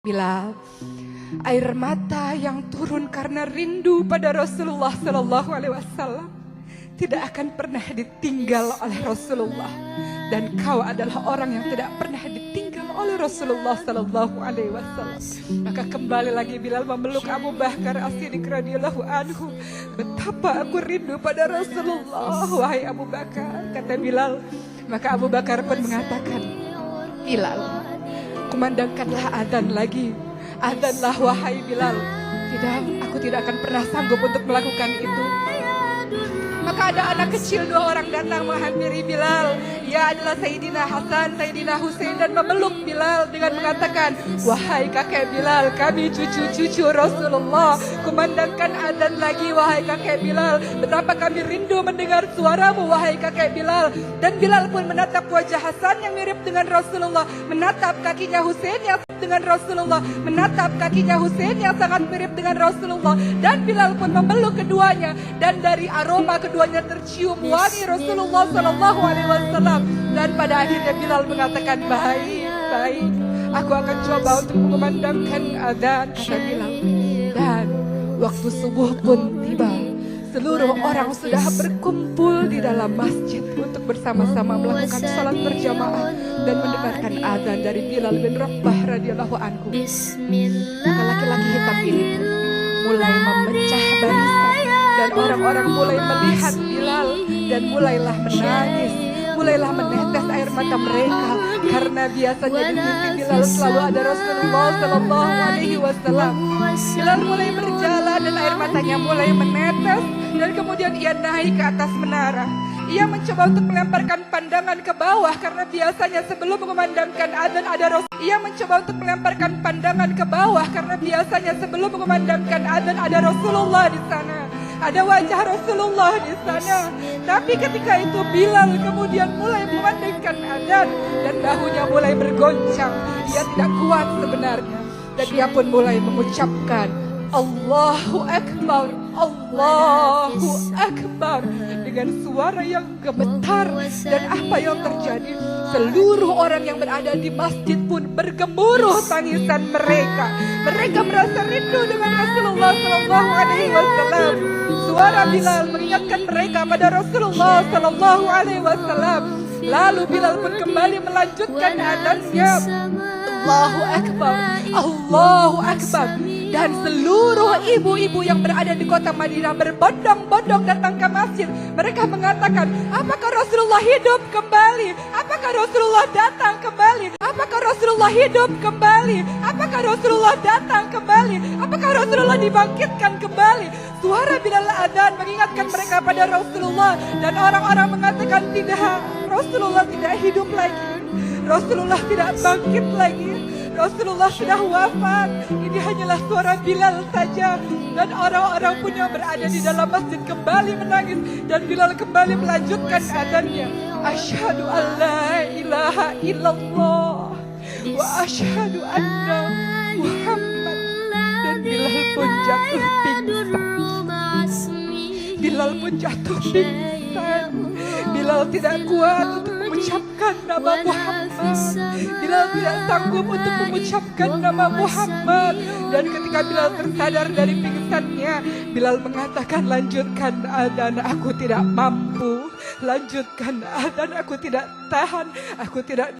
Bilal, air mata yang turun karena rindu pada Rasulullah Sallallahu Alaihi Wasallam tidak akan pernah ditinggal oleh Rasulullah, dan kau adalah orang yang tidak pernah ditinggal oleh Rasulullah Sallallahu Alaihi Wasallam. Maka kembali lagi Bilal memeluk Abu Bakar As-Siddiq radhiyallahu anhu. Betapa aku rindu pada Rasulullah, wahai Abu Bakar, kata Bilal. Maka Abu Bakar pun mengatakan, Bilal, kumandangkanlah adzan lagi. Adzanlah wahai Bilal. Tidak, aku tidak akan pernah sanggup untuk melakukan itu. Maka ada anak kecil 2 orang datang menghampiri Bilal. Ia adalah Sayyidina Hasan, Sayyidina Husain, dan memeluk Bilal dengan mengatakan, wahai kakek Bilal, kami cucu-cucu Rasulullah. Kumandangkan adzan lagi wahai kakek Bilal. Betapa kami rindu mendengar suaramu wahai kakek Bilal. Dan Bilal pun menatap wajah Hasan yang mirip dengan Rasulullah, menatap kakinya Husain yang dengan Rasulullah, menatap kakinya Husain yang sangat mirip dengan Rasulullah. Dan Bilal pun memeluk keduanya, dan dari aroma keduanya tercium wangi Rasulullah Sallallahu Alaihi Wasallam. Dan pada akhirnya Bilal mengatakan, baik, aku akan coba untuk mengumandangkan adzan, kata Bilal. Dan waktu subuh pun tiba. Seluruh orang sudah berkumpul di dalam masjid untuk bersama-sama melakukan salat berjamaah dan mendengarkan adzan dari Bilal bin Rabah radhiyallahu anhu. Maka laki-laki hitam ini pun mulai memecah barisan, dan orang-orang mulai melihat Bilal dan mulailah menangis, mulailah menetes air mata mereka, karena biasanya di sisi Bilal selalu ada Rasulullah Sallallahu Alaihi Wasallam. Bilal mulai berjalan dan air matanya mulai menetes, dan kemudian ia naik ke atas menara. Ia mencoba untuk melemparkan pandangan ke bawah, karena biasanya sebelum mengumandangkan adzan ada Rasul. Ia mencoba untuk melemparkan pandangan ke bawah, karena biasanya sebelum mengumandangkan adzan ada Rasulullah di sana. Ada wajah Rasulullah di sana. Tapi ketika itu Bilal kemudian mulai memandangkan adzan dan bahunya mulai bergoncang. Ia tidak kuat sebenarnya. Dan ia pun mulai mengucapkan Allahu Akbar, Allahu Akbar, dengan suara yang gemetar. Dan apa yang terjadi? Seluruh orang yang berada di masjid pun bergemuruh tangisan mereka. Mereka merasa rindu dengan Rasulullah Sallallahu Alaihi Wasallam. Suara Bilal mengingatkan mereka pada Rasulullah Sallallahu Alaihi Wasallam. Lalu Bilal pun kembali melanjutkan adzannya. Allahu Akbar, Allahu Akbar. Dan seluruh ibu-ibu yang berada di kota Madinah berbondong-bondong datang ke masjid. Mereka mengatakan, apakah Rasulullah hidup kembali? Apakah Rasulullah datang kembali? Apakah Rasulullah hidup kembali? Apakah Rasulullah datang kembali? Apakah Rasulullah dibangkitkan kembali? Suara Bilal adzan mengingatkan mereka pada Rasulullah. Dan orang-orang mengatakan, tidak, Rasulullah tidak hidup lagi. Rasulullah tidak bangkit lagi. Rasulullah sudah wafat. Ini hanyalah suara Bilal saja. Dan orang-orang pun yang berada di dalam masjid kembali menangis. Dan Bilal kembali melanjutkan adzannya. Asyhadu an la ilaha illallah wa asyhadu anna Muhammad. Dan Bilal pun jatuh pingsan. Bilal pun jatuh pingsan. Bilal tidak kuat untuk mengucapkan nama Muhammad. Bilal tidak sanggup untuk mengucapkan nama Muhammad. Dan ketika Bilal tersadar dari pingsannya, Bilal mengatakan, lanjutkan adzan, aku tidak mampu. Lanjutkan adzan, aku tidak tahan. Aku tidak